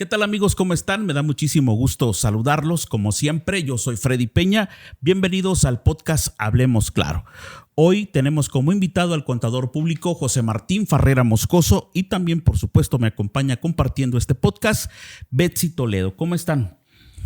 ¿Qué tal amigos? ¿Cómo están? Me da muchísimo gusto saludarlos. Como siempre, yo soy Freddy Peña. Bienvenidos al podcast Hablemos Claro. Hoy tenemos como invitado al contador público José Martín Farrera Moscoso y también, por supuesto, me acompaña compartiendo este podcast Betsy Toledo. ¿Cómo están?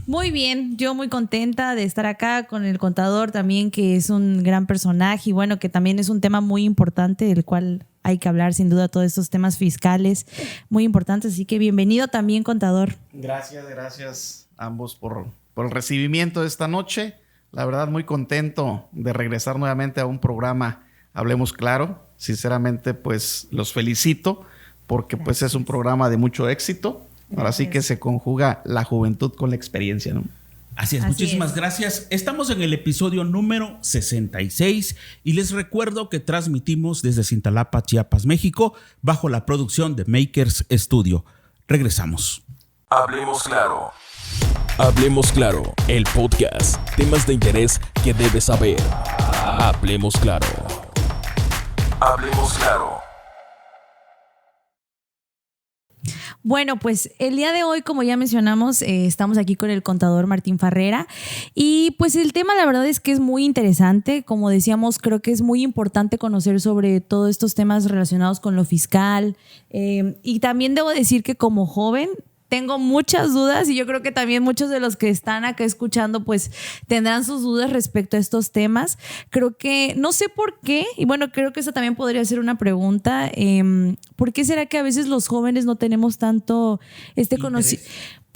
Muy bien, yo muy contenta de estar acá con el contador también, que es un gran personaje y bueno, que también es un tema muy importante del cual hay que hablar sin duda, todos estos temas fiscales muy importantes, así que bienvenido también, contador. Gracias ambos por el recibimiento de esta noche. La verdad, muy contento de regresar nuevamente a un programa Hablemos Claro. Sinceramente, pues los felicito porque pues es un programa de mucho éxito. Ahora sí que se conjuga la juventud con la experiencia, ¿no? Así es, muchísimas gracias. Estamos en el episodio número 66 y les recuerdo que transmitimos desde Cintalapa, Chiapas, México, bajo la producción de Makers Studio. Regresamos. Hablemos Claro. Hablemos Claro, el podcast. Temas de interés que debes saber. Hablemos Claro. Hablemos Claro. Bueno, pues el día de hoy, como ya mencionamos, estamos aquí con el contador Martín Farrera y pues el tema la verdad es que es muy interesante. Como decíamos, creo que es muy importante conocer sobre todos estos temas relacionados con lo fiscal y también debo decir que como joven tengo muchas dudas y yo creo que también muchos de los que están acá escuchando pues tendrán sus dudas respecto a estos temas. Creo que, no sé por qué, y bueno, creo que esa también podría ser una pregunta. ¿Por qué será que a veces los jóvenes no tenemos tanto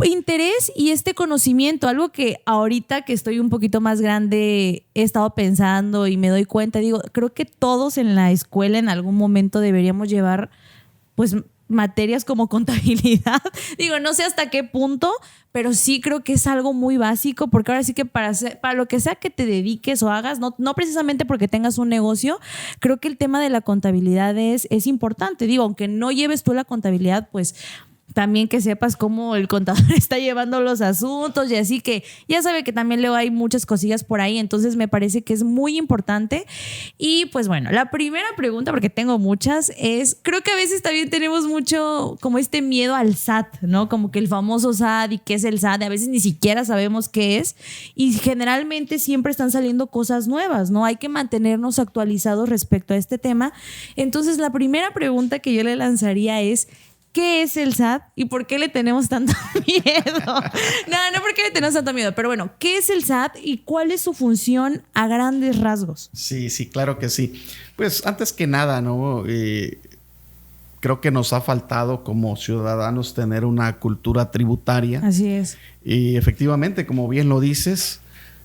interés y este conocimiento? Algo que ahorita que estoy un poquito más grande he estado pensando y me doy cuenta, digo, creo que todos en la escuela en algún momento deberíamos llevar pues materias como contabilidad. Digo, no sé hasta qué punto, pero sí creo que es algo muy básico, porque ahora sí que para lo que sea que te dediques o hagas, no precisamente porque tengas un negocio, creo que el tema de la contabilidad es importante. Digo, aunque no lleves tú la contabilidad, pues también que sepas cómo el contador está llevando los asuntos y así, que ya sabe que también luego hay muchas cosillas por ahí, entonces me parece que es muy importante. Y pues bueno, la primera pregunta, porque tengo muchas, es, creo que a veces también tenemos mucho como este miedo al SAT, ¿no? Como que el famoso SAT y qué es el SAT, a veces ni siquiera sabemos qué es y generalmente siempre están saliendo cosas nuevas, ¿no? Hay que mantenernos actualizados respecto a este tema. Entonces la primera pregunta que yo le lanzaría es, ¿qué es el SAT y por qué le tenemos tanto miedo? No porque le tenemos tanto miedo, pero bueno, ¿qué es el SAT y cuál es su función a grandes rasgos? Sí, claro que sí. Pues antes que nada, ¿no? Creo que nos ha faltado como ciudadanos tener una cultura tributaria. Así es. Y efectivamente, como bien lo dices,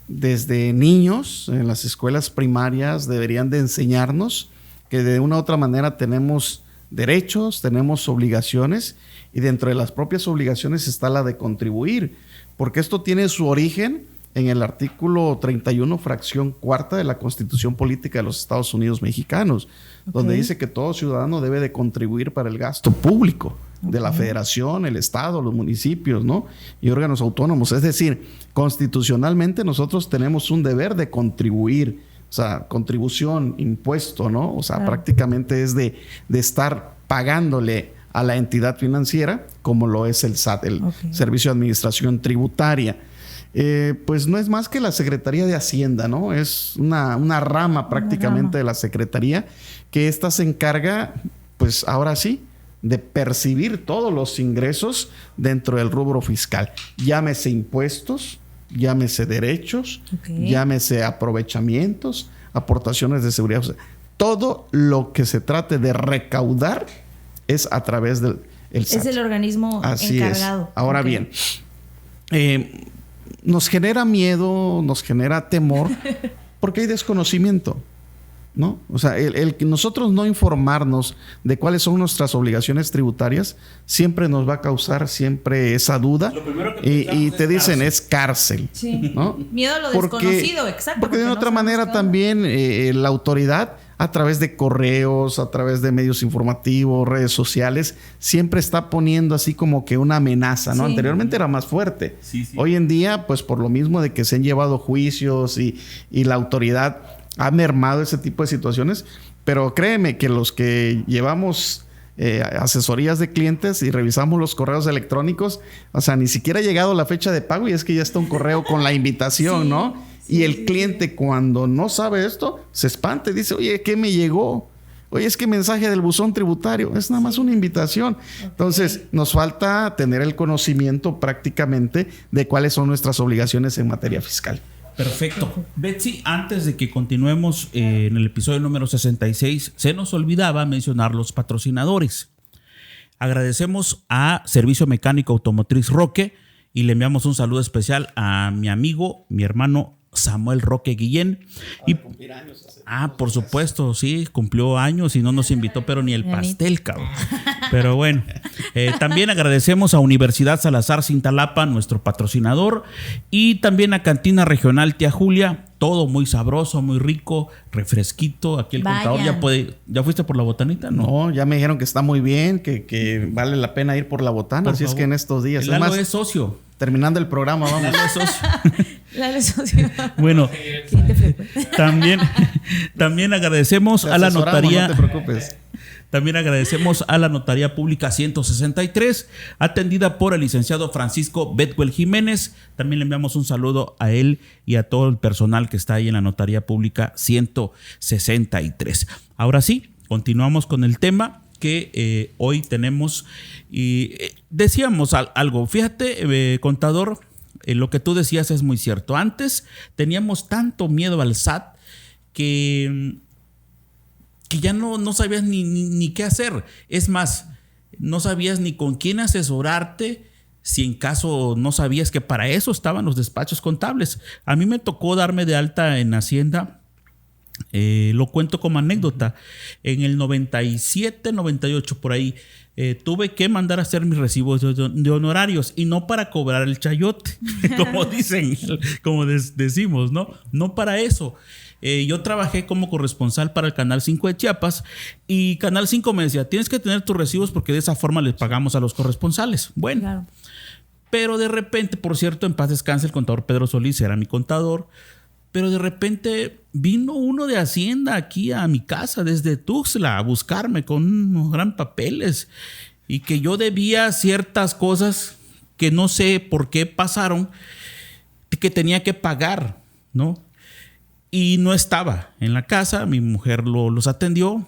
desde niños en las escuelas primarias deberían de enseñarnos que de una u otra manera tenemos derechos, tenemos obligaciones y dentro de las propias obligaciones está la de contribuir, porque esto tiene su origen en el artículo 31, fracción cuarta de la Constitución Política de los Estados Unidos Mexicanos, donde dice que todo ciudadano debe de contribuir para el gasto público de la federación, el estado, los municipios, ¿no? Y órganos autónomos. Es decir, constitucionalmente nosotros tenemos un deber de contribuir. O sea, contribución, impuesto, ¿no? O sea, claro, prácticamente es de estar pagándole a la entidad financiera, como lo es el SAT, el Servicio de Administración Tributaria. Pues no es más que la Secretaría de Hacienda, ¿no? Es una rama prácticamente de la Secretaría, que esta se encarga, pues ahora sí, de percibir todos los ingresos dentro del rubro fiscal. Llámese impuestos, llámese derechos, llámese aprovechamientos, aportaciones de seguridad. O sea, todo lo que se trate de recaudar es a través del SAT. Es el organismo encargado. Ahora bien, nos genera miedo, nos genera temor, porque hay desconocimiento, ¿no? O sea, el que nosotros no informarnos de cuáles son nuestras obligaciones tributarias siempre nos va a causar siempre esa duda. Y te dicen es cárcel. Sí. ¿No? Miedo a lo desconocido, exacto. Porque de otra manera también la autoridad, a través de correos, a través de medios informativos, redes sociales, siempre está poniendo así como que una amenaza, ¿no? Sí. Anteriormente era más fuerte. Sí. Hoy en día, pues por lo mismo de que se han llevado juicios y la autoridad ha mermado ese tipo de situaciones, pero créeme que los que llevamos asesorías de clientes y revisamos los correos electrónicos. O sea, ni siquiera ha llegado la fecha de pago y es que ya está un correo con la invitación, ¿no? Y el cliente, cuando no sabe esto, se espanta y dice, oye, ¿qué me llegó? Oye, es que mensaje del buzón tributario. Es nada más una invitación. Entonces, nos falta tener el conocimiento prácticamente de cuáles son nuestras obligaciones en materia fiscal. Perfecto. Betsy, antes de que continuemos en el episodio número 66, se nos olvidaba mencionar los patrocinadores. Agradecemos a Servicio Mecánico Automotriz Roque y le enviamos un saludo especial a mi amigo, mi hermano Samuel Roque Guillén. Y, por supuesto, sí, cumplió años y no nos invitó, pero ni el pastel, cabrón. Pero bueno, también agradecemos a Universidad Salazar Cintalapa, nuestro patrocinador, y también a Cantina Regional Tía Julia. Todo muy sabroso, muy rico, refresquito. Aquí el contador ya puede. ¿Ya fuiste por la botanita? No, ya me dijeron que está muy bien, que vale la pena ir por la botana. Así es que en estos días. Lalo es socio. Terminando el programa, vamos. Lalo es socio. Lalo es socio. Bueno, también agradecemos a la notaría. No te preocupes. También agradecemos a la Notaría Pública 163, atendida por el licenciado Francisco Betwell Jiménez. También le enviamos un saludo a él y a todo el personal que está ahí en la Notaría Pública 163. Ahora sí, continuamos con el tema que hoy tenemos. Y decíamos algo, fíjate, contador, lo que tú decías es muy cierto. Antes teníamos tanto miedo al SAT que ya no sabías ni qué hacer. Es más, no sabías ni con quién asesorarte si en caso no sabías que para eso estaban los despachos contables. A mí me tocó darme de alta en Hacienda. Lo cuento como anécdota. En el 97, 98 por ahí, tuve que mandar a hacer mis recibos de honorarios y no para cobrar el chayote, como dicen, como decimos, ¿no? No para eso. Yo trabajé como corresponsal para el Canal 5 de Chiapas y Canal 5 me decía, tienes que tener tus recibos porque de esa forma les pagamos a los corresponsales. Bueno, claro. Pero de repente, por cierto, en paz descanse, el contador Pedro Solís era mi contador, pero de repente vino uno de Hacienda aquí a mi casa desde Tuxtla a buscarme con unos gran papeles y que yo debía ciertas cosas que no sé por qué pasaron, que tenía que pagar, ¿no? Y no estaba en la casa, mi mujer los atendió,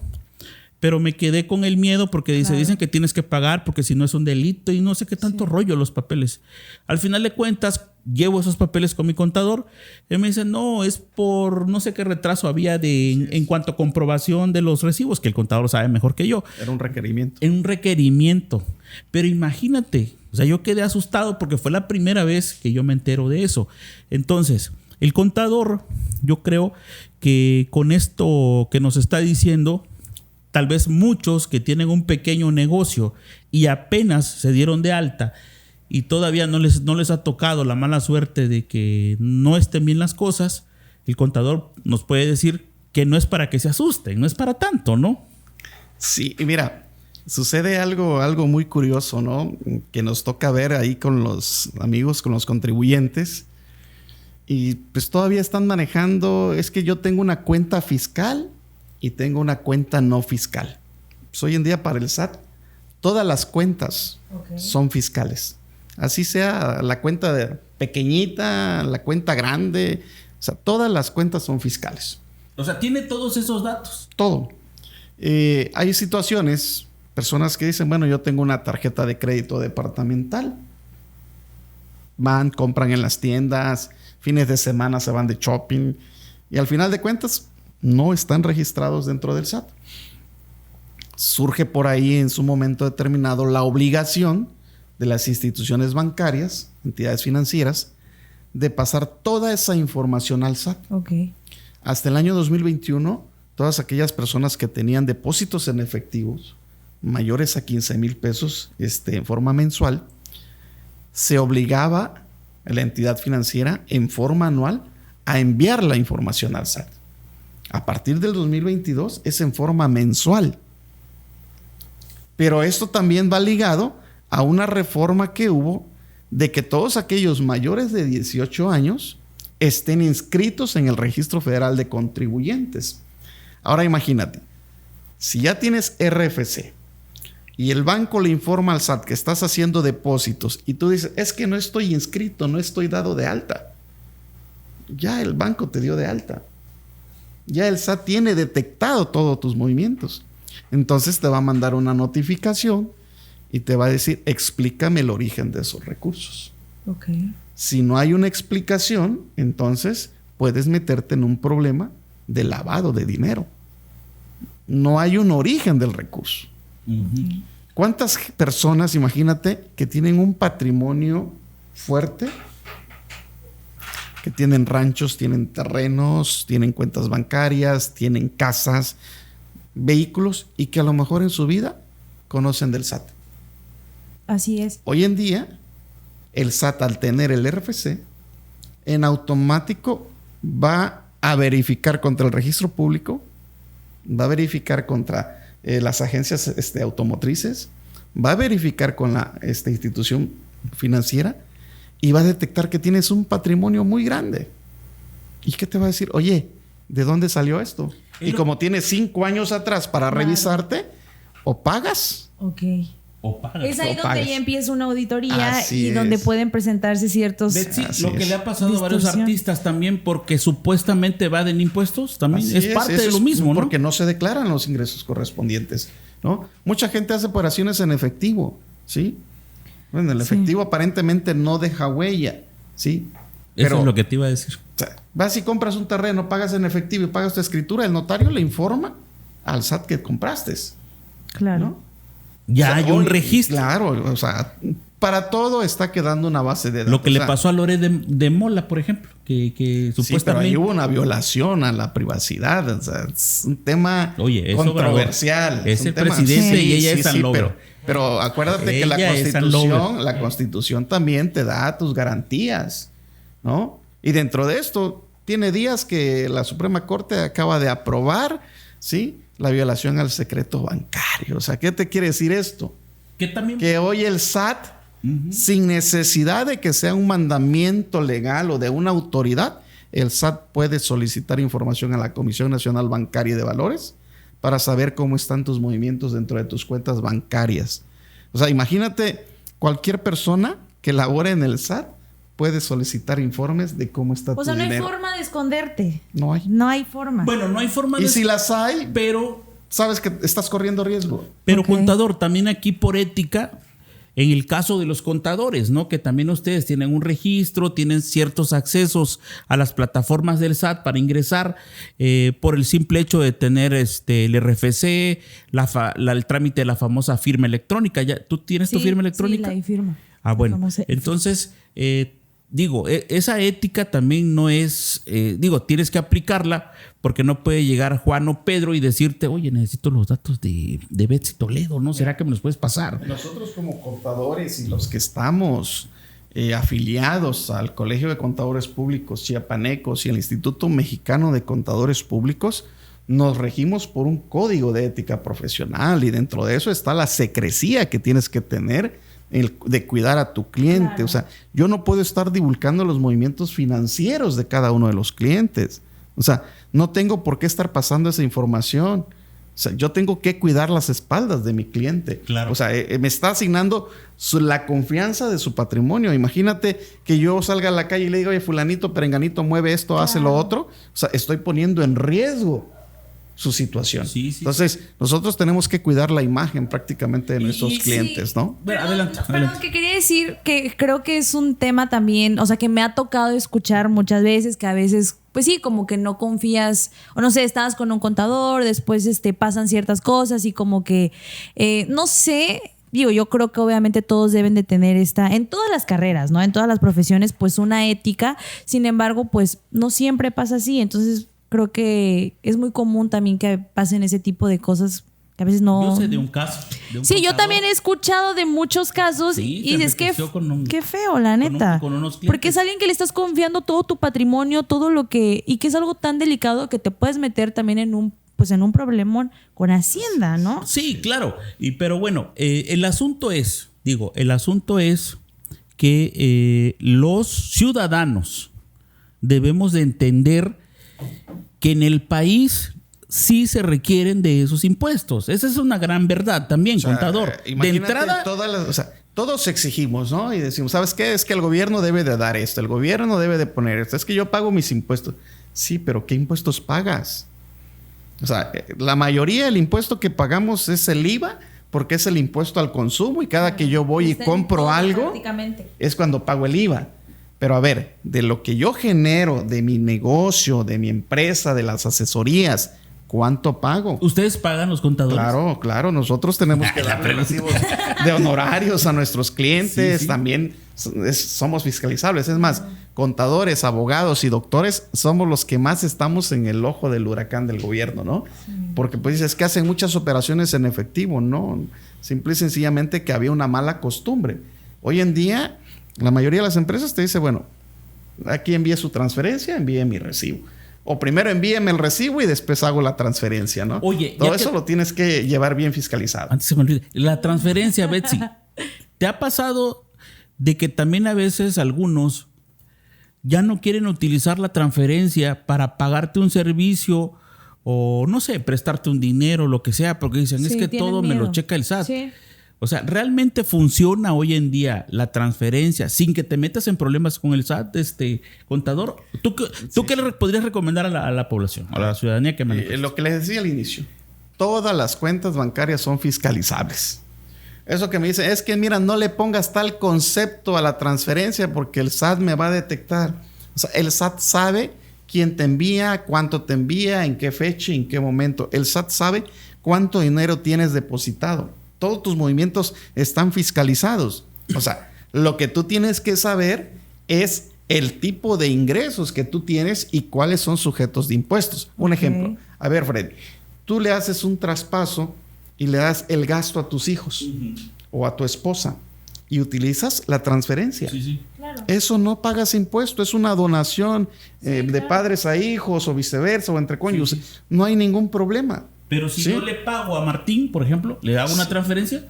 pero me quedé con el miedo porque dicen que tienes que pagar porque si no es un delito y no sé qué tanto rollo los papeles. Al final de cuentas, llevo esos papeles con mi contador. Él me dice, no, es por no sé qué retraso había en cuanto a comprobación de los recibos, que el contador sabe mejor que yo. Era un requerimiento. Era un requerimiento. Pero imagínate, o sea, yo quedé asustado porque fue la primera vez que yo me entero de eso. Entonces, el contador, yo creo que con esto que nos está diciendo, tal vez muchos que tienen un pequeño negocio y apenas se dieron de alta y todavía no les ha tocado la mala suerte de que no estén bien las cosas, el contador nos puede decir que no es para que se asusten, no es para tanto, ¿no? Sí, y mira, sucede algo muy curioso, ¿no? Que nos toca ver ahí con los amigos, con los contribuyentes. Y pues todavía están manejando, es que yo tengo una cuenta fiscal y tengo una cuenta no fiscal. Pues hoy en día para el SAT, todas las cuentas son fiscales. Así sea la cuenta pequeñita, la cuenta grande, o sea, todas las cuentas son fiscales. O sea, ¿tiene todos esos datos? Todo. Hay situaciones, personas que dicen, bueno, yo tengo una tarjeta de crédito departamental. Van, compran en las tiendas, fines de semana se van de shopping y al final de cuentas no están registrados dentro del SAT. Surge por ahí en su momento determinado la obligación de las instituciones bancarias, entidades financieras, de pasar toda esa información al SAT. Hasta el año 2021, todas aquellas personas que tenían depósitos en efectivos mayores a 15,000 pesos en forma mensual, se obligaba a la entidad financiera en forma anual a enviar la información al SAT. A partir del 2022 es en forma mensual. Pero esto también va ligado a una reforma que hubo de que todos aquellos mayores de 18 años estén inscritos en el Registro Federal de Contribuyentes. Ahora imagínate, si ya tienes RFC, y el banco le informa al SAT que estás haciendo depósitos y tú dices, es que no estoy inscrito, no estoy dado de alta. Ya el banco te dio de alta. Ya el SAT tiene detectado todos tus movimientos. Entonces te va a mandar una notificación y te va a decir, explícame el origen de esos recursos. Ok. Si no hay una explicación, entonces puedes meterte en un problema de lavado de dinero. No hay un origen del recurso. Uh-huh. ¿Cuántas personas, imagínate, que tienen un patrimonio fuerte? Que tienen ranchos, tienen terrenos, tienen cuentas bancarias, tienen casas, vehículos, y que a lo mejor en su vida conocen del SAT. Así es. Hoy en día, el SAT, al tener el RFC, en automático va a verificar contra el registro público, va a verificar contra las agencias automotrices, va a verificar con la institución financiera y va a detectar que tienes un patrimonio muy grande. ¿Y qué te va a decir? Oye, ¿de dónde salió esto? Y como tienes 5 años atrás para revisarte, o pagas. Ok. O pagas. Es ahí o donde pagas. ya empieza una auditoría Así y donde es. pueden presentarse ciertos... Betsy, Así lo que es. le ha pasado a varios Distorsión. artistas también porque supuestamente evaden impuestos, también Así es parte eso de lo mismo, ¿no? Porque no se declaran los ingresos correspondientes, ¿no? Mucha gente hace operaciones en efectivo, ¿sí? Bueno, el efectivo aparentemente no deja huella, ¿sí? Eso es lo que te iba a decir. O sea, vas y compras un terreno, pagas en efectivo y pagas tu escritura, el notario le informa al SAT que compraste. Claro. ¿no? Ya O sea, hay un hoy, registro. Claro, o sea, para todo está quedando una base de datos. Lo que O le sea, pasó a Lore de Mola, por ejemplo, que sí, pero supuestamente... ahí hubo una violación a la privacidad. O sea, es un tema Oye, es controversial. Obrador. Es un el tema- presidente y ella es San Logro. pero acuérdate que Ella es San Logro. la Constitución también te da tus garantías, ¿no? Y dentro de esto, tiene días que la Suprema Corte acaba de aprobar, ¿sí?, la violación al secreto bancario. O sea, ¿qué te quiere decir esto? Que también... Que hoy el SAT, sin necesidad de que sea un mandamiento legal o de una autoridad, el SAT puede solicitar información a la Comisión Nacional Bancaria y de Valores para saber cómo están tus movimientos dentro de tus cuentas bancarias. O sea, imagínate, cualquier persona que labore en el SAT puede solicitar informes de cómo está O tu sea, no hay dinero. forma de esconderte. No hay. No hay forma. Bueno, no hay forma Y de... si las hay, Pero sabes que estás corriendo riesgo. Ok. contador, también aquí por ética, en el caso de los contadores, ¿no? Que también ustedes tienen un registro, tienen ciertos accesos a las plataformas del SAT para ingresar por el simple hecho de tener el RFC, el trámite de la famosa firma electrónica. ¿Tú tienes tu firma electrónica? Sí, la firma. Ah, bueno. Famosa. Entonces, esa ética también no es, tienes que aplicarla porque no puede llegar Juan o Pedro y decirte, oye, necesito los datos de Betsy Toledo, ¿no? ¿Será que me los puedes pasar? Nosotros como contadores y los que estamos afiliados al Colegio de Contadores Públicos Chiapanecos y al Instituto Mexicano de Contadores Públicos, nos regimos por un código de ética profesional y dentro de eso está la secrecía que tienes que tener de cuidar a tu cliente. Claro. O sea, yo no puedo estar divulgando los movimientos financieros de cada uno de los clientes. O sea, no tengo por qué estar pasando esa información. O sea, yo tengo que cuidar las espaldas de mi cliente. Claro. O sea, me está asignando la confianza de su patrimonio. Imagínate que yo salga a la calle y le diga, oye, fulanito, perenganito, mueve esto, hace lo otro. O sea, estoy poniendo en riesgo su situación. Sí, sí, Entonces, nosotros tenemos que cuidar la imagen prácticamente de nuestros clientes, ¿no? Bueno, Perdón, adelante. Perdón, que quería decir que creo que es un tema también, o sea, que me ha tocado escuchar muchas veces, que a veces, pues sí, como que no confías, o no sé, estabas con un contador, después pasan ciertas cosas y como que, no sé, digo, yo creo que obviamente todos deben de tener en todas las carreras, ¿no? En todas las profesiones, pues una ética, sin embargo, pues no siempre pasa así, entonces creo que es muy común también que pasen ese tipo de cosas que a veces no... Yo sé de un caso. De un Sí, yo contador. también he escuchado de muchos casos Sí, y se dices, enriqueció con qué feo, la neta. con unos clientes. Porque es alguien que le estás confiando todo tu patrimonio, todo lo que... Y que es algo tan delicado que te puedes meter también en un problemón con Hacienda, ¿no? Sí, claro. Pero bueno, el asunto es que los ciudadanos debemos de entender que en el país sí se requieren de esos impuestos. Esa es una gran verdad también, contador. De entrada, todos exigimos, ¿no? Y decimos, ¿sabes qué? Es que el gobierno debe de dar esto, el gobierno debe de poner esto. Es que yo pago mis impuestos. Sí, pero ¿qué impuestos pagas? O sea, la mayoría del impuesto que pagamos es el IVA, porque es el impuesto al consumo y cada que yo voy y compro algo es cuando pago el IVA. Pero a ver, de lo que yo genero, de mi negocio, de mi empresa, de las asesorías, ¿cuánto pago? ¿Ustedes pagan los contadores? Claro. Nosotros tenemos que dar recibos de honorarios a nuestros clientes. Sí. También somos fiscalizables. Es más, contadores, abogados y doctores somos los que más estamos en el ojo del huracán del gobierno, ¿no? Sí. Porque pues es que hacen muchas operaciones en efectivo, ¿no? Simple y sencillamente que había una mala costumbre. Hoy en día, la mayoría de las empresas te dice, bueno, aquí envíe su transferencia, envíe mi recibo. O primero envíeme el recibo y después hago la transferencia, ¿no? Oye, todo eso lo tienes que llevar bien fiscalizado. Antes se me olvide. La transferencia, Betsy. ¿Te ha pasado de que también a veces algunos ya no quieren utilizar la transferencia para pagarte un servicio o, no sé, prestarte un dinero, lo que sea, porque dicen, sí, es que todo miedo. Me lo checa el SAT? Sí. O sea, ¿realmente funciona hoy en día la transferencia sin que te metas en problemas con el SAT, contador? ¿Tú qué le podrías recomendar a la población, a la ciudadanía que maneja? Lo que les decía al inicio, todas las cuentas bancarias son fiscalizables. Eso que me dicen es que, mira, no le pongas tal concepto a la transferencia porque el SAT me va a detectar. O sea, el SAT sabe quién te envía, cuánto te envía, en qué fecha, en qué momento. El SAT sabe cuánto dinero tienes depositado. Todos tus movimientos están fiscalizados. O sea, lo que tú tienes que saber es el tipo de ingresos que tú tienes y cuáles son sujetos de impuestos. Un ejemplo. A ver, Fred, tú le haces un traspaso y le das el gasto a tus hijos o a tu esposa y utilizas la transferencia. Sí. Claro. Eso no pagas impuesto, es una donación de padres a hijos o viceversa o entre cónyuges. Sí. No hay ningún problema. Pero si yo le pago a Martín, por ejemplo, ¿le hago una transferencia?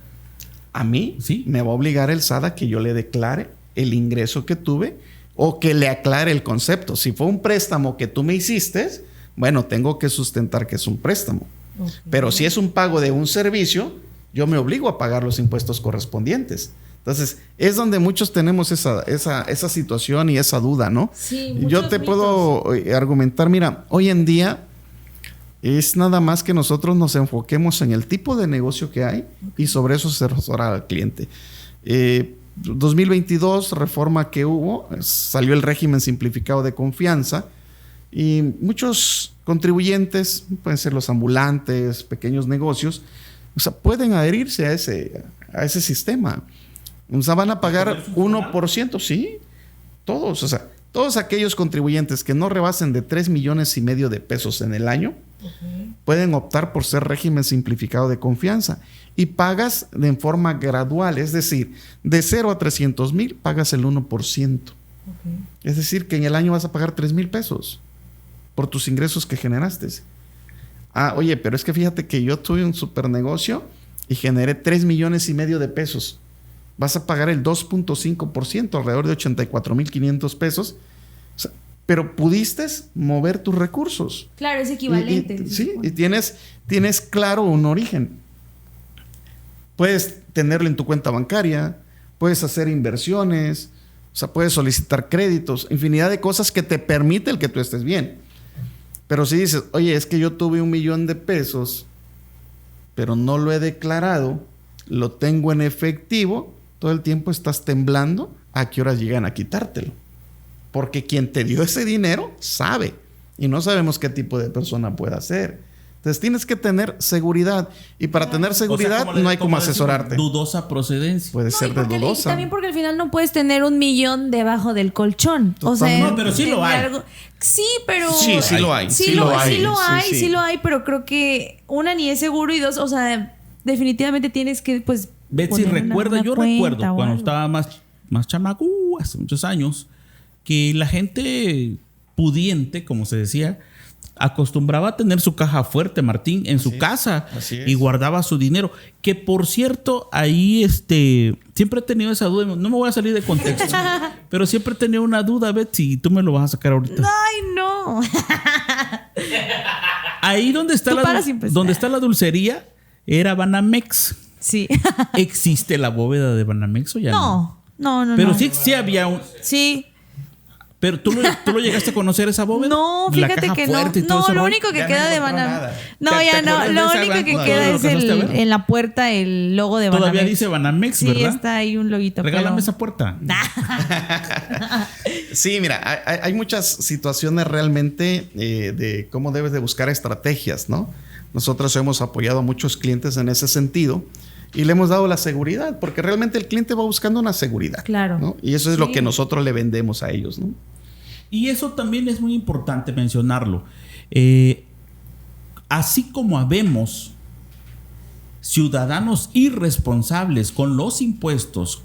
A mí me va a obligar el SAT a que yo le declare el ingreso que tuve o que le aclare el concepto. Si fue un préstamo que tú me hiciste, bueno, tengo que sustentar que es un préstamo. Okay. Pero si es un pago de un servicio, yo me obligo a pagar los impuestos correspondientes. Entonces, es donde muchos tenemos esa situación y esa duda, ¿no? Sí, yo te puedo argumentar, mira, hoy en día es nada más que nosotros nos enfoquemos en el tipo de negocio que hay y sobre eso asesorar al cliente. 2022, reforma que hubo, salió el régimen simplificado de confianza y muchos contribuyentes, pueden ser los ambulantes, pequeños negocios, o sea, pueden adherirse a ese sistema. O sea, van a pagar 1%, sí, todos, o sea, todos aquellos contribuyentes que no rebasen de 3.5 millones de pesos en el año, pueden optar por ser régimen simplificado de confianza y pagas de forma gradual, es decir, de 0 a 300,000 pagas el 1%. Es decir, que en el año vas a pagar 3,000 pesos por tus ingresos que generaste. Oye, pero es que fíjate que yo tuve un super negocio y generé 3,5 millones de pesos. Vas a pagar el 2.5%, alrededor de 84,500 pesos. O sea, pero pudiste mover tus recursos. Claro, es equivalente. Y tienes claro un origen. Puedes tenerlo en tu cuenta bancaria, puedes hacer inversiones, o sea, puedes solicitar créditos, infinidad de cosas que te permite el que tú estés bien. Pero si dices, oye, es que yo tuve 1 millón de pesos, pero no lo he declarado, lo tengo en efectivo, todo el tiempo estás temblando a qué horas llegan a quitártelo. Porque quien te dio ese dinero sabe. Y no sabemos qué tipo de persona pueda ser. Entonces tienes que tener seguridad. Y para tener seguridad no hay como asesorarte. Dudosa procedencia. Puede ser de dudosa. También porque al final no puedes tener 1 millón debajo del colchón. O sea, no, pero sí lo hay. Sí, pero... Sí lo hay. Sí lo hay, pero creo que una ni es seguro y dos, o sea, definitivamente tienes que, pues... Betsy, recuerdo cuando estaba más chamaco, hace muchos años, que la gente pudiente, como se decía, acostumbraba a tener su caja fuerte, Martín, en su casa y guardaba su dinero. Que por cierto, ahí siempre he tenido esa duda. No me voy a salir de contexto, pero siempre he tenido una duda, Betsy, y tú me lo vas a sacar ahorita. ¡Ay, no! Ahí donde está, donde está la dulcería era Banamex. Sí. ¿Existe la bóveda de Banamex o ya no? No. Pero sí había un... Sí. Pero ¿tú lo llegaste a conocer esa bóveda? No, fíjate que no. No, lo único que queda de Banamex. No, ya no. Lo único que queda es en la puerta el logo de Banamex. Todavía dice Banamex, ¿verdad? Sí, está ahí un loguito. Regálame esa puerta. Sí, mira, hay muchas situaciones realmente de cómo debes de buscar estrategias, ¿no? Nosotros hemos apoyado a muchos clientes en ese sentido y le hemos dado la seguridad, porque realmente el cliente va buscando una seguridad. Claro. ¿no? Y eso es lo que nosotros le vendemos a ellos, ¿no? Y eso también es muy importante mencionarlo. Así como habemos ciudadanos irresponsables con los impuestos,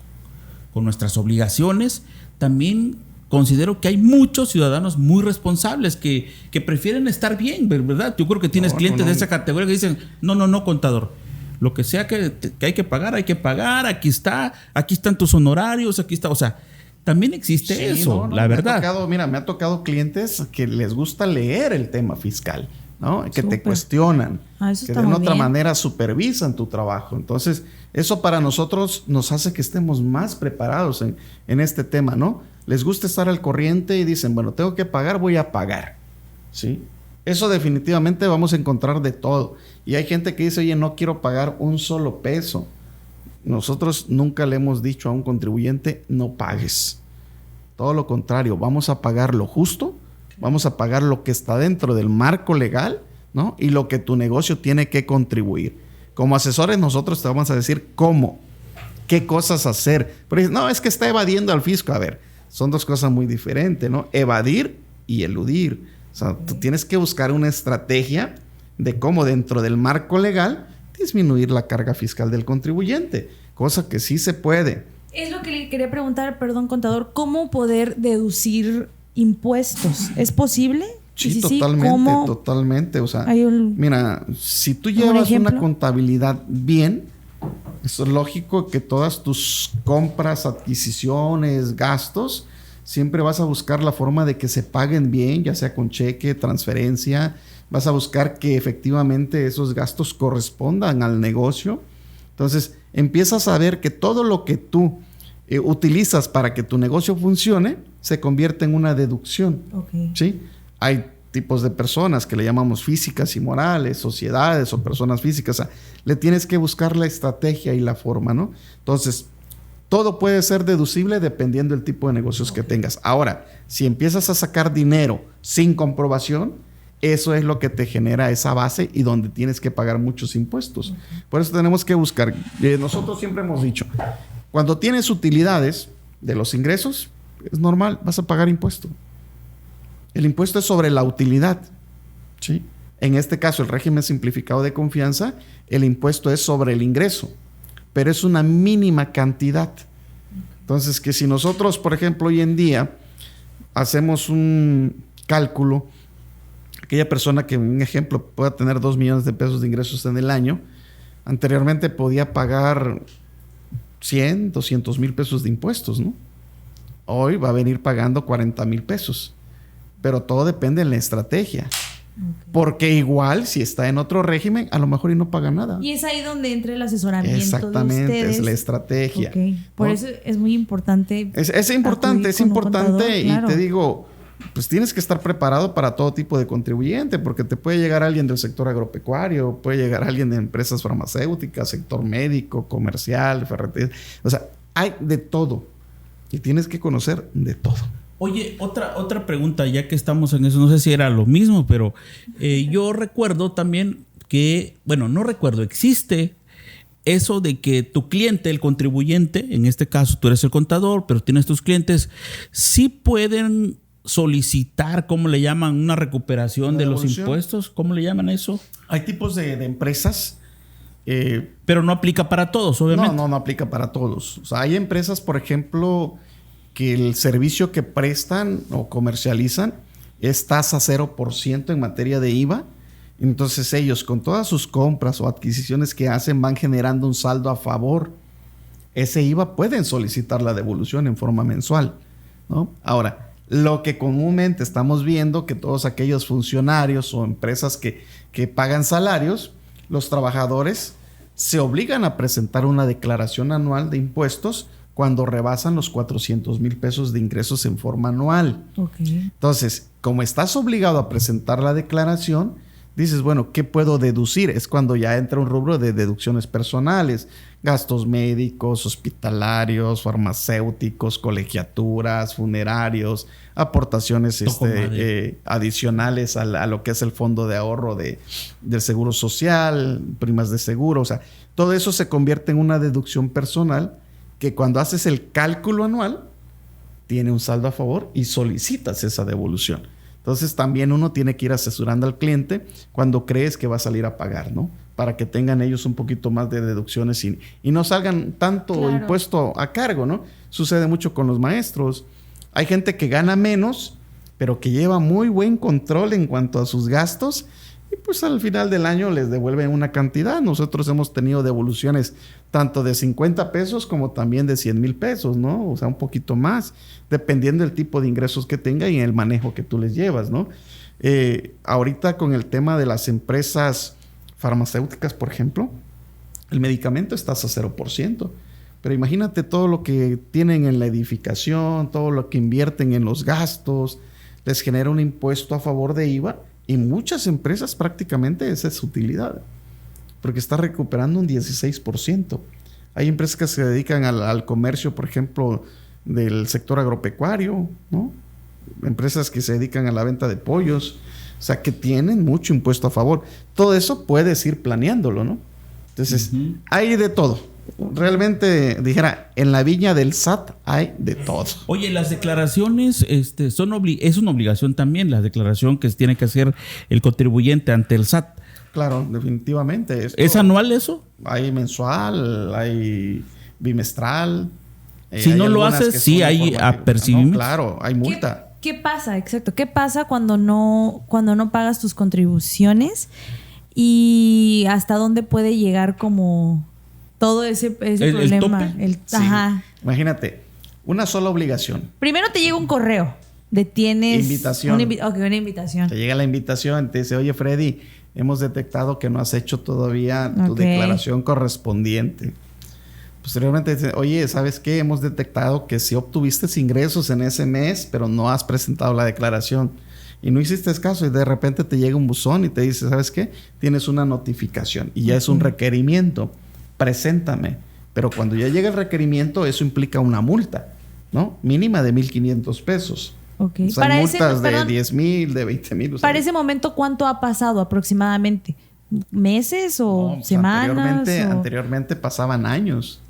con nuestras obligaciones, también considero que hay muchos ciudadanos muy responsables que prefieren estar bien, ¿verdad? Yo creo que tienes clientes de esa categoría que dicen, no, contador, lo que sea que hay que pagar, aquí están tus honorarios, aquí está, o sea, también existe eso, la verdad. Me ha tocado clientes que les gusta leer el tema fiscal, ¿no? Que te cuestionan, que de otra manera supervisan tu trabajo. Entonces, eso para nosotros nos hace que estemos más preparados en este tema, ¿no? Les gusta estar al corriente y dicen, bueno, tengo que pagar, voy a pagar, ¿sí? Eso definitivamente vamos a encontrar de todo. Y hay gente que dice, oye, no quiero pagar un solo peso. Nosotros nunca le hemos dicho a un contribuyente, no pagues. Todo lo contrario, vamos a pagar lo justo, vamos a pagar lo que está dentro del marco legal, ¿no? Y lo que tu negocio tiene que contribuir. Como asesores nosotros te vamos a decir cómo, qué cosas hacer. Pero no, es que está evadiendo al fisco. A ver, son dos cosas muy diferentes, ¿no? Evadir y eludir. O sea, tú tienes que buscar una estrategia de cómo dentro del marco legal disminuir la carga fiscal del contribuyente, cosa que sí se puede. Es lo que le quería preguntar, perdón, contador, ¿cómo poder deducir impuestos? ¿Es posible? Sí, totalmente. O sea, mira, si tú llevas una contabilidad bien, es lógico que todas tus compras, adquisiciones, gastos, siempre vas a buscar la forma de que se paguen bien, ya sea con cheque, transferencia. Vas a buscar que efectivamente esos gastos correspondan al negocio. Entonces, empiezas a ver que todo lo que tú utilizas para que tu negocio funcione se convierte en una deducción. Okay. ¿Sí? Hay tipos de personas que le llamamos físicas y morales, sociedades o personas físicas. O sea, le tienes que buscar la estrategia y la forma, ¿no? Entonces, todo puede ser deducible dependiendo del tipo de negocios que tengas. Ahora, si empiezas a sacar dinero sin comprobación, eso es lo que te genera esa base y donde tienes que pagar muchos impuestos. Por eso tenemos que buscar. Nosotros siempre hemos dicho, cuando tienes utilidades de los ingresos, es normal, vas a pagar impuesto. El impuesto es sobre la utilidad, ¿sí? En este caso, el régimen simplificado de confianza, el impuesto es sobre el ingreso, pero es una mínima cantidad. Entonces, que si nosotros, por ejemplo, hoy en día hacemos un cálculo, aquella persona que, un ejemplo, pueda tener 2 millones de pesos de ingresos en el año, anteriormente podía pagar 100, 200 mil pesos de impuestos, ¿no? Hoy va a venir pagando 40 mil pesos. Pero todo depende de la estrategia. Okay. Porque igual, si está en otro régimen, a lo mejor y no paga nada. Y es ahí donde entra el asesoramiento. Exactamente, de ustedes. Es la estrategia. Okay. Por eso es muy importante. Es importante. Contador, claro. Y te digo, pues tienes que estar preparado para todo tipo de contribuyente, porque te puede llegar alguien del sector agropecuario, puede llegar alguien de empresas farmacéuticas, sector médico, comercial, ferretería. O sea, hay de todo. Y tienes que conocer de todo. Oye, otra pregunta, ya que estamos en eso, no sé si era lo mismo, pero yo recuerdo también que, bueno, no recuerdo, existe eso de que tu cliente, el contribuyente, en este caso tú eres el contador, pero tienes tus clientes, sí pueden solicitar, ¿cómo le llaman? Una recuperación de los impuestos, ¿cómo le llaman eso? Hay tipos de empresas. Pero no aplica para todos, obviamente. No aplica para todos. O sea, hay empresas, por ejemplo, que el servicio que prestan o comercializan es tasa 0% en materia de IVA. Entonces ellos, con todas sus compras o adquisiciones que hacen, van generando un saldo a favor. Ese IVA pueden solicitar la devolución en forma mensual, ¿no? Ahora, Lo que comúnmente estamos viendo, que todos aquellos funcionarios o empresas que pagan salarios, los trabajadores se obligan a presentar una declaración anual de impuestos cuando rebasan los 400,000 pesos de ingresos en forma anual. Okay. Entonces, como estás obligado a presentar la declaración, dices, bueno, ¿qué puedo deducir? Es cuando ya entra un rubro de deducciones personales, gastos médicos, hospitalarios, farmacéuticos, colegiaturas, funerarios, aportaciones adicionales a lo que es el fondo de ahorro del seguro social, primas de seguro. O sea, todo eso se convierte en una deducción personal que cuando haces el cálculo anual tiene un saldo a favor y solicitas esa devolución. Entonces también uno tiene que ir asesorando al cliente cuando crees que va a salir a pagar, ¿no? Para que tengan ellos un poquito más de deducciones y no salgan tanto impuesto a cargo, ¿no? Sucede mucho con los maestros. Hay gente que gana menos, pero que lleva muy buen control en cuanto a sus gastos y pues al final del año les devuelven una cantidad. Nosotros hemos tenido devoluciones tanto de 50 pesos como también de 100,000 pesos, ¿no? O sea, un poquito más, dependiendo del tipo de ingresos que tenga y el manejo que tú les llevas, ¿no? Ahorita con el tema de las empresas farmacéuticas, por ejemplo, el medicamento está a 0%. Pero imagínate todo lo que tienen en la edificación, todo lo que invierten en los gastos, les genera un impuesto a favor de IVA y muchas empresas prácticamente esa es su utilidad, porque está recuperando un 16%. Hay empresas que se dedican al comercio, por ejemplo, del sector agropecuario, ¿no? Empresas que se dedican a la venta de pollos, o sea, que tienen mucho impuesto a favor. Todo eso puedes ir planeándolo, ¿no? Entonces, hay de todo. Realmente, dijera, en la viña del SAT hay de todo. Oye, las declaraciones es una obligación también, la declaración que tiene que hacer el contribuyente ante el SAT. Claro, definitivamente. ¿Es anual eso? Hay mensual, hay bimestral. Si no lo haces, sí hay apercibimiento. No, claro, hay multa. ¿Qué pasa? Exacto. ¿Qué pasa cuando no pagas tus contribuciones? ¿Y hasta dónde puede llegar como todo ese problema? ¿El tope? Sí. Ajá. Imagínate, una sola obligación. Primero te llega un correo de tienes... Invitación. Una invitación. Te llega la invitación, te dice, oye Freddy, hemos detectado que no has hecho todavía tu declaración correspondiente. Posteriormente dicen, oye, ¿sabes qué? Hemos detectado que sí obtuviste ingresos en ese mes, pero no has presentado la declaración. Y no hiciste caso y de repente te llega un buzón y te dice, ¿sabes qué? Tienes una notificación y ya es un requerimiento. Preséntame. Pero cuando ya llega el requerimiento, eso implica una multa, ¿no? Mínima de 1,500 pesos. Okay. O sea, multas de 10,000, de 20,000. O sea, para ese momento, ¿cuánto ha pasado aproximadamente? ¿Meses o semanas? Anteriormente pasaban años.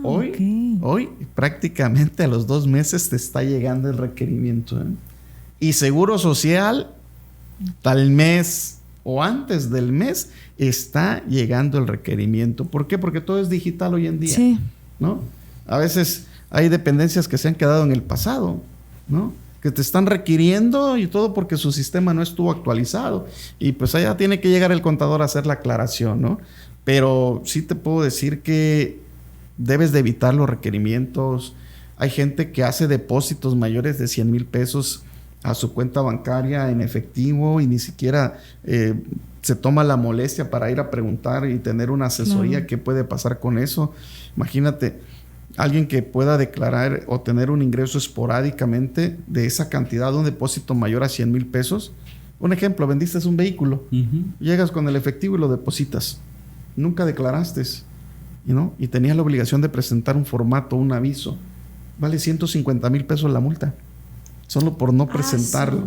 Hoy prácticamente a los 2 meses te está llegando el requerimiento, ¿eh? Y Seguro Social, tal mes o antes del mes, está llegando el requerimiento. ¿Por qué? Porque todo es digital hoy en día. Sí. ¿No? A veces hay dependencias que se han quedado en el pasado, ¿no? Que te están requiriendo y todo porque su sistema no estuvo actualizado. Y pues allá tiene que llegar el contador a hacer la aclaración, ¿no? Pero sí te puedo decir que debes de evitar los requerimientos. Hay gente que hace depósitos mayores de 100,000 pesos a su cuenta bancaria en efectivo y ni siquiera se toma la molestia para ir a preguntar y tener una asesoría. ¿Qué puede pasar con eso? Imagínate, alguien que pueda declarar o tener un ingreso esporádicamente de esa cantidad, un depósito mayor a 100,000 pesos. Un ejemplo, vendiste un vehículo, llegas con el efectivo y lo depositas. Nunca declaraste, ¿no? Y tenías la obligación de presentar un formato, un aviso. Vale 150,000 pesos la multa. Solo por no presentarlo.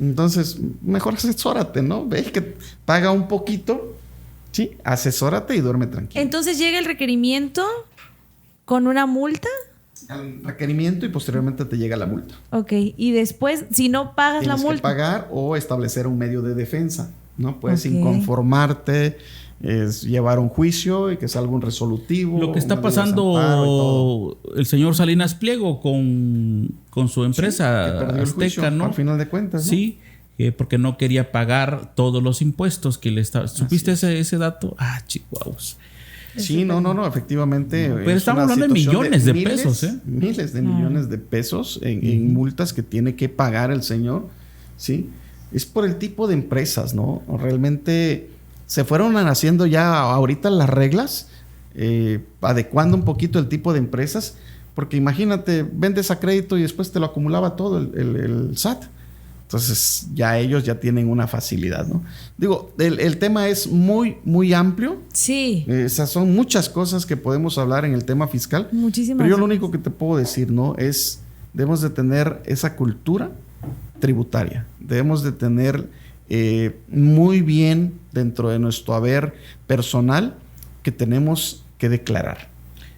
Entonces, mejor asesórate, ¿no? Ve que paga un poquito. Sí, asesórate y duerme tranquilo. Entonces llega el requerimiento con una multa. El requerimiento y posteriormente te llega la multa. Ok, y después, si no pagas la multa. Tienes que pagar o establecer un medio de defensa, ¿no? Puedes inconformarte, llevar un juicio y que salga un resolutivo. Lo que está pasando el señor Salinas Pliego con su empresa Azteca, ¿no? Al final de cuentas, ¿no? Sí, porque no quería pagar todos los impuestos que le estaba. ¿Supiste ese dato? Chihuahuas. Sí, no, efectivamente. Pero estamos hablando de millones de pesos, ¿eh? Miles de millones de pesos en multas que tiene que pagar el señor, ¿sí? Es por el tipo de empresas, ¿no? Realmente se fueron haciendo ya ahorita las reglas, adecuando un poquito el tipo de empresas, porque imagínate, vendes a crédito y después te lo acumulaba todo el SAT. Entonces ya ellos ya tienen una facilidad, ¿no? Digo, el tema es muy, muy amplio. Sí. Esas son muchas cosas que podemos hablar en el tema fiscal. Muchísimas. Pero yo lo único que te puedo decir, ¿no? Es, debemos de tener esa cultura tributaria. Debemos de tener muy bien dentro de nuestro haber personal que tenemos que declarar,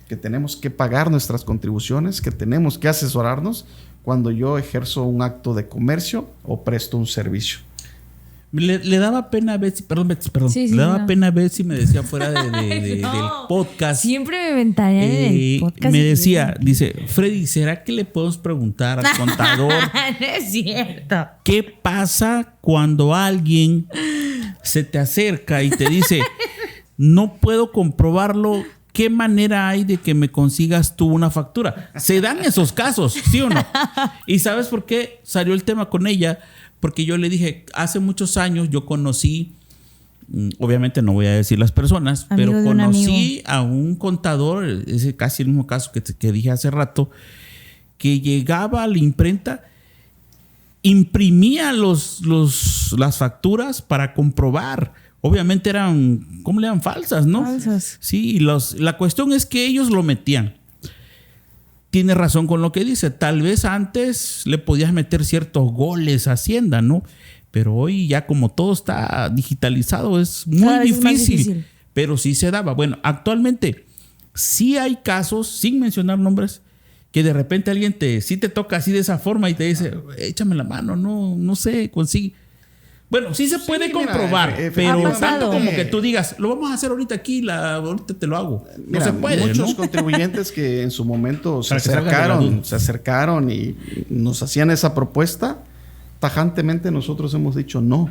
que tenemos que pagar nuestras contribuciones, que tenemos que asesorarnos cuando yo ejerzo un acto de comercio o presto un servicio. Le daba pena Betsy, perdón. Sí, le daba no. pena Betsy, me decía fuera No. del podcast. Siempre me ventanean en el podcast. Me decía, dice, Freddy, ¿será que le podemos preguntar al contador No es cierto. qué pasa cuando alguien se te acerca y te dice, no puedo comprobarlo? ¿Qué manera hay de que me consigas tú una factura? Se dan esos casos, ¿sí o no? ¿Y sabes por qué salió el tema con ella? Porque yo le dije, hace muchos años yo conocí, obviamente no voy a decir las personas, Amigo pero de un conocí a un contador, es casi el mismo caso que dije hace rato, que llegaba a la imprenta, imprimía las facturas para comprobar. Obviamente eran, ¿cómo le llaman? Falsas, ¿no? Falsas. Sí, y la cuestión es que ellos lo metían. Tiene razón con lo que dice. Tal vez antes le podías meter ciertos goles a Hacienda, ¿no? Pero hoy ya como todo está digitalizado es muy Cada vez es más difícil. Pero sí se daba. Bueno, actualmente sí hay casos, sin mencionar nombres, que de repente alguien sí te toca así de esa forma y te dice, échame la mano, no sé, consigue. Bueno, sí se puede comprobar, pero tanto como que tú digas, lo vamos a hacer ahorita aquí, ahorita te lo hago. Mira, no se puede, muchos ¿no? contribuyentes que en su momento se Para que salgan de la duda. acercaron y nos hacían esa propuesta, tajantemente nosotros hemos dicho no.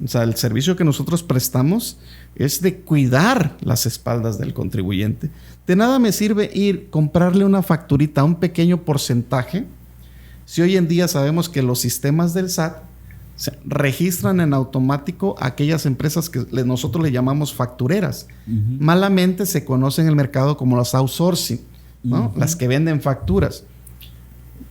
O sea, el servicio que nosotros prestamos es de cuidar las espaldas del contribuyente. De nada me sirve comprarle una facturita a un pequeño porcentaje si hoy en día sabemos que los sistemas del SAT registran en automático aquellas empresas que nosotros le llamamos factureras. Malamente se conoce en el mercado como las outsourcing, ¿no? Las que venden facturas.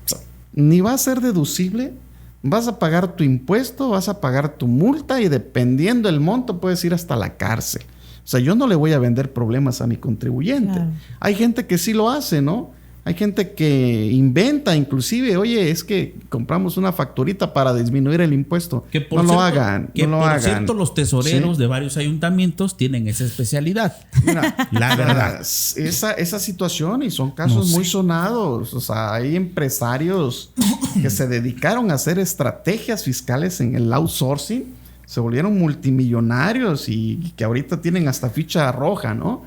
O sea, ni va a ser deducible, vas a pagar tu impuesto, vas a pagar tu multa y dependiendo del monto puedes ir hasta la cárcel. O sea, yo no le voy a vender problemas a mi contribuyente. Claro. Hay gente que sí lo hace, ¿no? Hay gente que inventa, inclusive, oye, es que compramos una facturita para disminuir el impuesto. Que por no cierto, lo hagan. Que no lo por hagan. cierto, los tesoreros ¿Sí? de varios ayuntamientos tienen esa especialidad. Mira, la verdad. Esa situación, y son casos muy sonados. O sea, hay empresarios que se dedicaron a hacer estrategias fiscales en el outsourcing, se volvieron multimillonarios y que ahorita tienen hasta ficha roja, ¿no?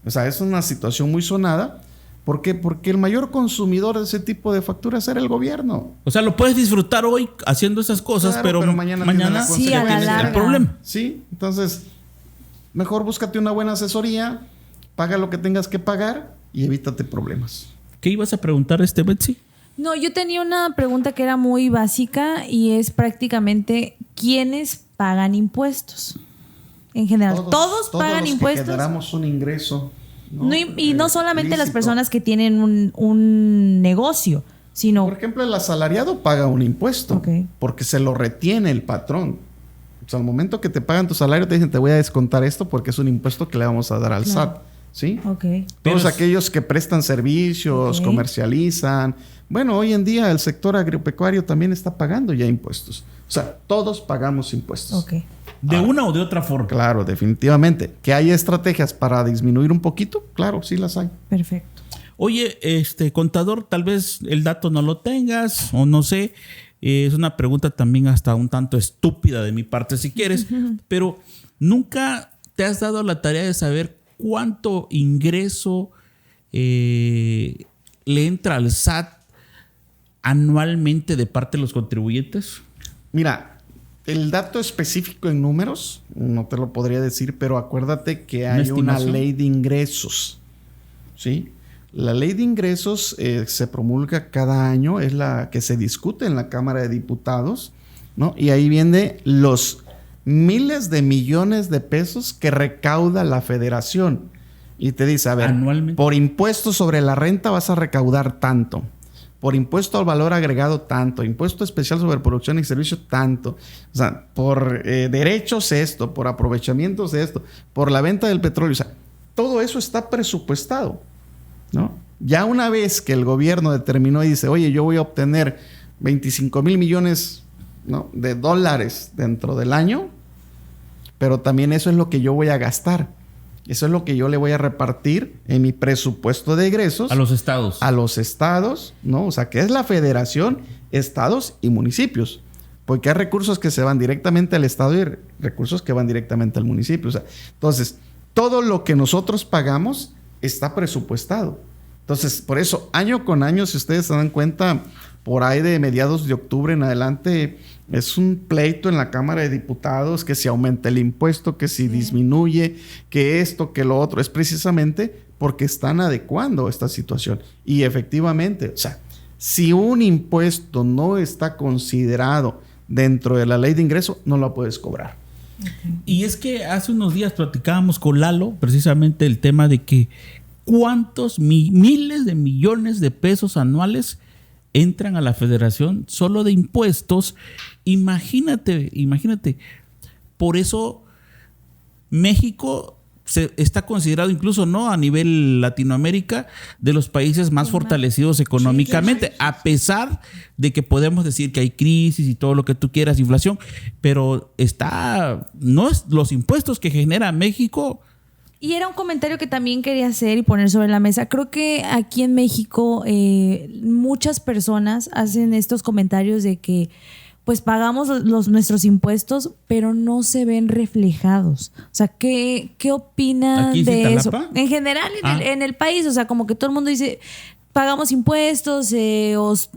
O sea, es una situación muy sonada. ¿Por qué? Porque el mayor consumidor de ese tipo de facturas era el gobierno. O sea, lo puedes disfrutar hoy haciendo esas cosas, claro, pero mañana sí, a la larga. el problema. Sí, entonces, mejor búscate una buena asesoría, paga lo que tengas que pagar y evítate problemas. ¿Qué ibas a preguntar, Betsy? No, yo tenía una pregunta que era muy básica y es prácticamente ¿quiénes pagan impuestos? En general, ¿todos pagan los impuestos? Que generamos un ingreso. No, y no solamente lícito. las personas que tienen un negocio, sino... Por ejemplo, el asalariado paga un impuesto Okay. porque se lo retiene el patrón. O sea, al momento que te pagan tu salario te dicen, te voy a descontar esto porque es un impuesto que le vamos a dar al SAT. ¿Sí? Okay. Todos aquellos que prestan servicios, comercializan. Bueno, hoy en día el sector agropecuario también está pagando ya impuestos. O sea, todos pagamos impuestos. Okay. De una o de otra forma. Claro, definitivamente. ¿Que hay estrategias para disminuir un poquito? Claro, sí las hay. Perfecto. Oye, contador, tal vez el dato no lo tengas o no sé. Es una pregunta también hasta un tanto estúpida de mi parte si quieres. Pero ¿nunca te has dado la tarea de saber cuánto ingreso le entra al SAT anualmente de parte de los contribuyentes? Mira, El dato específico en números no te lo podría decir, pero acuérdate que hay una ley de ingresos, ¿sí? La ley de ingresos se promulga cada año, es la que se discute en la Cámara de Diputados, ¿no? Y ahí viene los miles de millones de pesos que recauda la federación. Y te dice, a ver, anualmente, por impuestos sobre la renta vas a recaudar tanto. Por impuesto al valor agregado, tanto. Impuesto especial sobre producción y servicio, tanto. O sea, por derechos, esto. Por aprovechamientos, esto. Por la venta del petróleo. O sea, todo eso está presupuestado, ¿no? Ya una vez que el gobierno determinó y dice, oye, yo voy a obtener 25 mil millones, ¿no?, de dólares dentro del año, pero también eso es lo que yo voy a gastar. Eso es lo que yo le voy a repartir en mi presupuesto de egresos. A los estados. A los estados, ¿no? O sea, que es la federación, estados y municipios. Porque hay recursos que se van directamente al estado y recursos que van directamente al municipio. O sea, entonces, todo lo que nosotros pagamos está presupuestado. Entonces, por eso, año con año, si ustedes se dan cuenta, por ahí de mediados de octubre en adelante, es un pleito en la Cámara de Diputados, que si aumenta el impuesto, que si disminuye, que esto, que lo otro. Es precisamente porque están adecuando esta situación. Y efectivamente, o sea, si un impuesto no está considerado dentro de la ley de ingreso, no lo puedes cobrar. Y es que hace unos días platicábamos con Lalo precisamente el tema de que cuántos miles de millones de pesos anuales entran a la federación solo de impuestos. Imagínate. Por eso México está considerado incluso, ¿no?, a nivel Latinoamérica de los países más fortalecidos económicamente, a pesar de que podemos decir que hay crisis y todo lo que tú quieras, inflación, pero no es los impuestos que genera México. Y era un comentario que también quería hacer y poner sobre la mesa. Creo que aquí en México muchas personas hacen estos comentarios de que pues pagamos nuestros impuestos, pero no se ven reflejados. O sea, ¿qué opinan de eso? En general, en el país, o sea, como que todo el mundo dice, pagamos impuestos,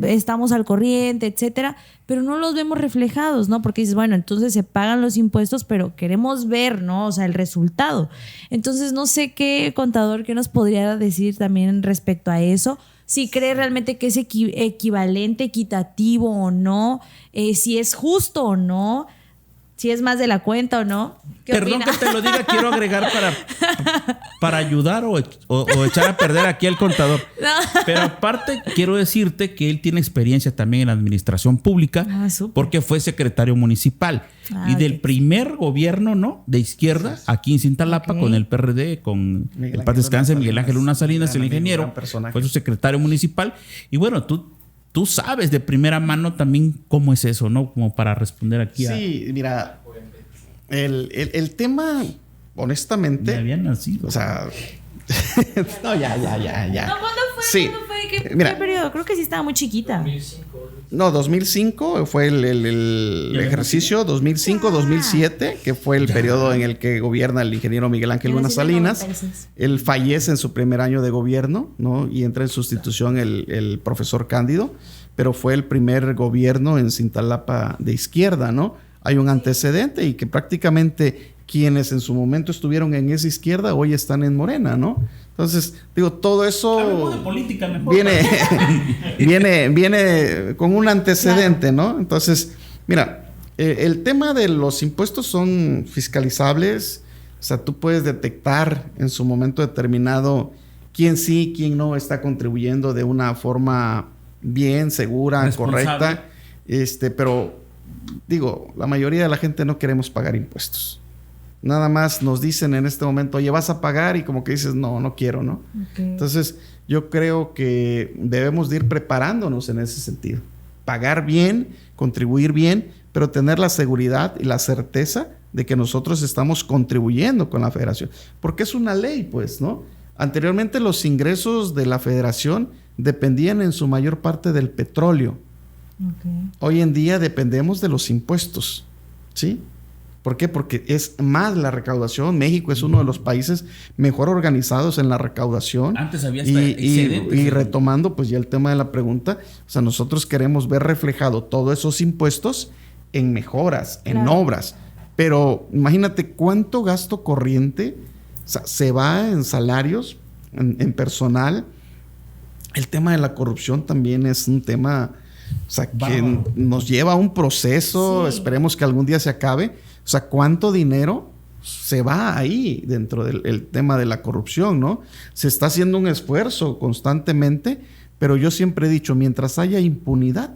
estamos al corriente, etcétera, pero no los vemos reflejados, ¿no? Porque dices, bueno, entonces se pagan los impuestos, pero queremos ver, ¿no?, o sea, el resultado. Entonces, no sé qué contador, qué nos podría decir también respecto a eso. Si cree realmente que es equivalente, equitativo o no, si es justo o no, si es más de la cuenta o no. Perdón que te lo diga, quiero agregar para ayudar o echar a perder aquí al contador. No. Pero aparte quiero decirte que él tiene experiencia también en la administración pública, porque fue secretario municipal. Y del primer gobierno, ¿no?, de izquierda, aquí en Cintalapa, con el PRD, con el paz descanse, Miguel Ángel Luna Salinas, el ingeniero, fue su secretario municipal. Y bueno, tú sabes de primera mano también cómo es eso, ¿no? Como para responder aquí Sí, mira, el tema, honestamente... Me habían nacido. O sea... no, ya. No, ¿cuándo fue? Sí. ¿Cuándo fue? ¿Qué periodo? Creo que sí estaba muy chiquita. 2005 fue el ejercicio, 2005-2007, que fue el periodo en el que gobierna el ingeniero Miguel Ángel Luna Salinas. Él fallece en su primer año de gobierno, ¿no?, y entra en sustitución el profesor Cándido, pero fue el primer gobierno en Cintalapa de izquierda, ¿no? Hay un antecedente y que prácticamente quienes en su momento estuvieron en esa izquierda hoy están en Morena, ¿no? Entonces, digo, todo eso hablemos de política mejor. viene con un antecedente, ¿no? Entonces, mira, el tema de los impuestos son fiscalizables. O sea, tú puedes detectar en su momento determinado quién sí, quién no está contribuyendo de una forma bien, segura, correcta. Pero, digo, la mayoría de la gente no queremos pagar impuestos. Nada más nos dicen en este momento, oye, vas a pagar, y como que dices, no quiero, ¿no? Okay. Entonces, yo creo que debemos de ir preparándonos en ese sentido. Pagar bien, contribuir bien, pero tener la seguridad y la certeza de que nosotros estamos contribuyendo con la federación. Porque es una ley, pues, ¿no? Anteriormente los ingresos de la federación dependían en su mayor parte del petróleo. Okay. Hoy en día dependemos de los impuestos, ¿sí? ¿Por qué? Porque es más la recaudación. México es uno de los países mejor organizados en la recaudación. Antes había excedentes. Y retomando pues ya el tema de la pregunta, o sea, nosotros queremos ver reflejado todos esos impuestos en mejoras, en Claro. obras. Pero imagínate cuánto gasto corriente se va en salarios, en personal. El tema de la corrupción también es un tema, que nos lleva a un proceso. Sí. Esperemos que algún día se acabe. ¿Cuánto dinero se va ahí dentro del tema de la corrupción, ¿no? Se está haciendo un esfuerzo constantemente, pero yo siempre he dicho, mientras haya impunidad,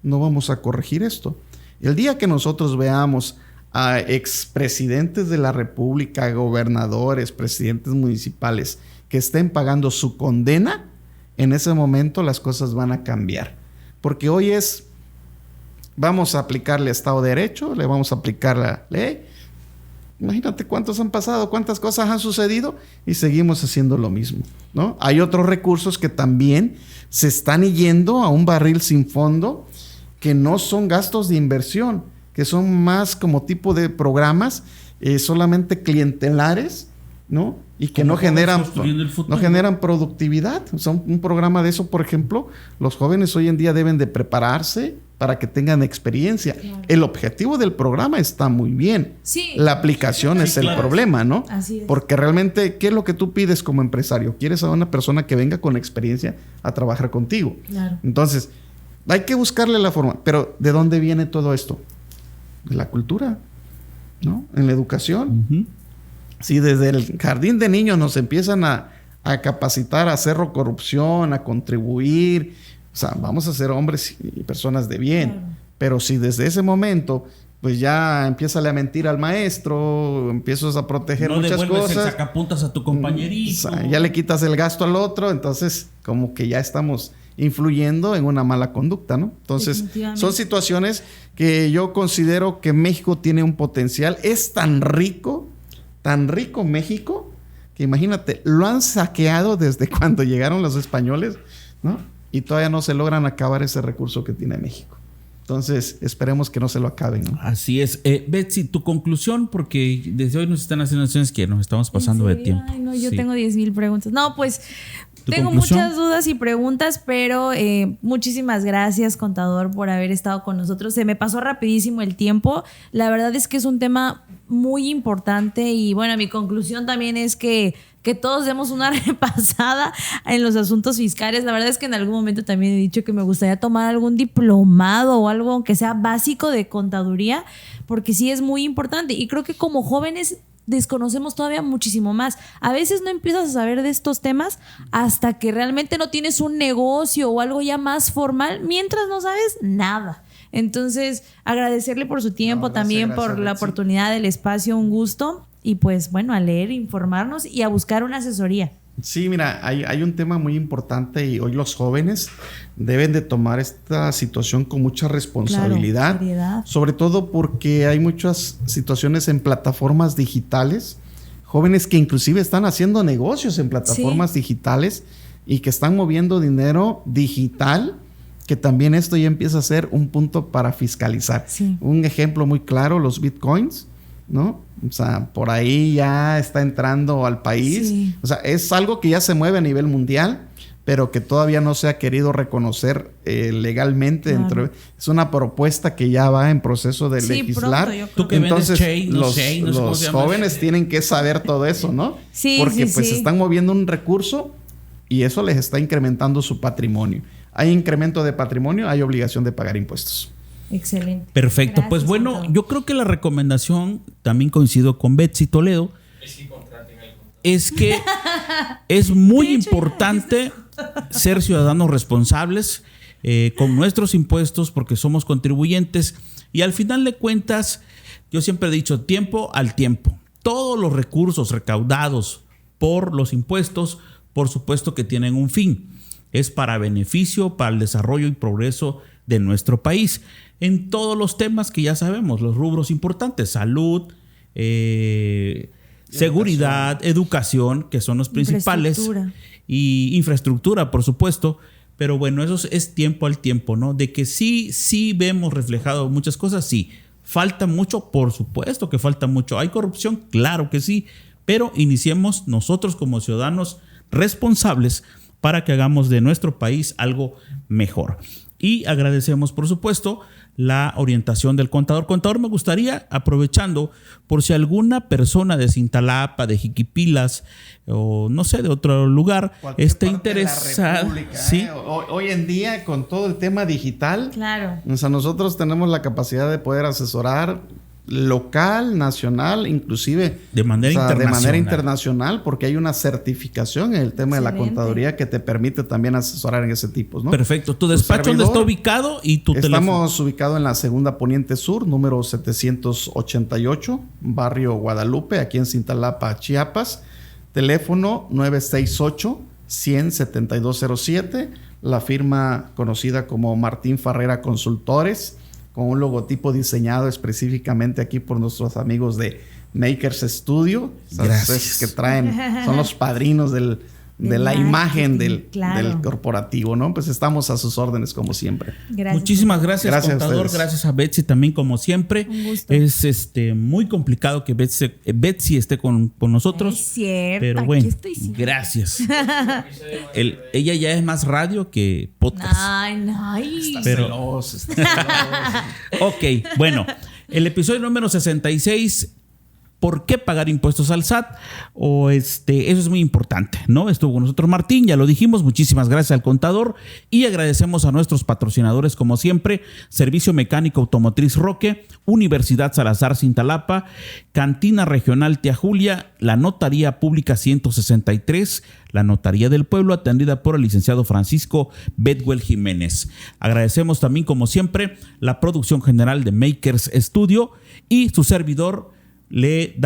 no vamos a corregir esto. El día que nosotros veamos a expresidentes de la República, gobernadores, presidentes municipales que estén pagando su condena, en ese momento las cosas van a cambiar. Porque hoy vamos a aplicarle Estado de Derecho, le vamos a aplicar la ley. Imagínate cuántos han pasado, cuántas cosas han sucedido y seguimos haciendo lo mismo, ¿no? Hay otros recursos que también se están yendo a un barril sin fondo, que no son gastos de inversión, que son más como tipo de programas solamente clientelares, ¿no? Y que no generan productividad. Son un programa de eso, por ejemplo, los jóvenes hoy en día deben de prepararse para que tengan experiencia. Claro. El objetivo del programa está muy bien. Sí. La aplicación es el problema, ¿no? Así es. Porque realmente, ¿qué es lo que tú pides como empresario? Quieres a una persona que venga con experiencia a trabajar contigo. Claro. Entonces, hay que buscarle la forma. Pero, ¿de dónde viene todo esto? De la cultura, ¿no? En la educación. Uh-huh. Si desde el jardín de niños nos empiezan a capacitar a hacer corrupción, a contribuir, vamos a ser hombres y personas de bien. Claro. Pero si desde ese momento, pues ya empiezas a mentir al maestro, empiezas a proteger muchas cosas. No devuelves el sacapuntas a tu compañerito. Ya le quitas el gasto al otro, entonces como que ya estamos influyendo en una mala conducta, ¿no? Entonces, son situaciones que yo considero que México tiene un potencial. Es tan rico México, que imagínate, lo han saqueado desde cuando llegaron los españoles, ¿no? Y todavía no se logran acabar ese recurso que tiene México. Entonces, esperemos que no se lo acaben, ¿no? Así es. Betsy, tu conclusión, porque desde hoy nos están haciendo acciones que nos estamos pasando de tiempo. Ay, no, yo tengo 10,000 preguntas. No, pues tengo muchas dudas y preguntas, pero muchísimas gracias, contador, por haber estado con nosotros. Se me pasó rapidísimo el tiempo. La verdad es que es un tema muy importante y bueno, mi conclusión también es que todos demos una repasada en los asuntos fiscales. La verdad es que en algún momento también he dicho que me gustaría tomar algún diplomado o algo, aunque sea básico, de contaduría, porque sí es muy importante. Y creo que como jóvenes desconocemos todavía muchísimo más. A veces no empiezas a saber de estos temas hasta que realmente no tienes un negocio o algo ya más formal, mientras no sabes nada. Entonces, agradecerle por su tiempo, también por la oportunidad del espacio, un gusto. Y pues bueno, a leer, informarnos y a buscar una asesoría. Sí, mira, hay un tema muy importante y hoy los jóvenes deben de tomar esta situación con mucha responsabilidad. Claro, sobre todo porque hay muchas situaciones en plataformas digitales, jóvenes que inclusive están haciendo negocios en plataformas digitales y que están moviendo dinero digital, que también esto ya empieza a ser un punto para fiscalizar. Sí. Un ejemplo muy claro, los bitcoins, ¿no? O sea, por ahí ya está entrando al país. Sí. O sea, es algo que ya se mueve a nivel mundial, pero que todavía no se ha querido reconocer legalmente. Claro. Es una propuesta que ya va en proceso de legislar. Tú que entonces, vendes los jóvenes tienen que saber todo eso, ¿no? Sí, porque pues están moviendo un recurso y eso les está incrementando su patrimonio. Hay incremento de patrimonio, hay obligación de pagar impuestos. Excelente. Perfecto. Gracias, pues bueno, contador. Yo creo que la recomendación, también coincido con Betsy Toledo, es que es muy importante ser ciudadanos responsables con nuestros impuestos, porque somos contribuyentes y al final de cuentas, yo siempre he dicho, tiempo al tiempo. Todos los recursos recaudados por los impuestos, por supuesto que tienen un fin. Es para beneficio, para el desarrollo y progreso de nuestro país. En todos los temas que ya sabemos, los rubros importantes, salud, seguridad, educación, que son los principales. Y infraestructura, por supuesto. Pero bueno, eso es tiempo al tiempo, ¿no? De que sí vemos reflejado muchas cosas, sí. Falta mucho, por supuesto que falta mucho. ¿Hay corrupción? Claro que sí. Pero iniciemos nosotros como ciudadanos responsables para que hagamos de nuestro país algo mejor. Y agradecemos, por supuesto, la orientación del contador. Contador, me gustaría, aprovechando, por si alguna persona de Cintalapa, de Jiquipilas o no sé, de otro lugar, Cualquier esté parte de la interesada. República, ¿Sí? Hoy en día, con todo el tema digital, Claro. o sea, nosotros tenemos la capacidad de poder asesorar local, nacional, inclusive De manera internacional. de manera internacional, porque hay una certificación en el tema de la Excelente. contaduría que te permite también asesorar en ese tipo, ¿no? Perfecto. ¿Tu despacho dónde está ubicado y tu teléfono? Estamos ubicados en la Segunda Poniente Sur, número 788, barrio Guadalupe, aquí en Cintalapa, Chiapas. Teléfono 968-100-7207. La firma conocida como Martín Farrera Consultores, con un logotipo diseñado específicamente aquí por nuestros amigos de Makers Studio. Gracias. Que traen, son los padrinos de la imagen del corporativo, ¿no? Pues estamos a sus órdenes como siempre. Gracias. Muchísimas gracias, Gracias a contador. ustedes. Gracias a Betsy también, como siempre. Un gusto. Es muy complicado que Betsy esté con nosotros. Es cierto, pero aquí bueno, estoy siempre. gracias. Ella ya es más radio que podcast. Ay, Pero- Celoso, está celoso. Ok, bueno, el episodio número 66. ¿Por qué pagar impuestos al SAT? Eso es muy importante, ¿no? Estuvo con nosotros Martín, ya lo dijimos. Muchísimas gracias al contador y agradecemos a nuestros patrocinadores, como siempre: Servicio Mecánico Automotriz Roque, Universidad Salazar Cintalapa, Cantina Regional Tía Julia, la Notaría Pública 163, la Notaría del Pueblo, atendida por el licenciado Francisco Bedwell Jiménez. Agradecemos también, como siempre, la producción general de Makers Studio y su servidor. Le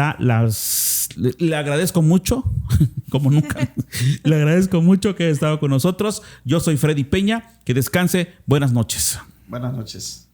agradezco mucho, como nunca, le agradezco mucho que haya estado con nosotros. Yo soy Freddy Peña, que descanse, buenas noches. Buenas noches.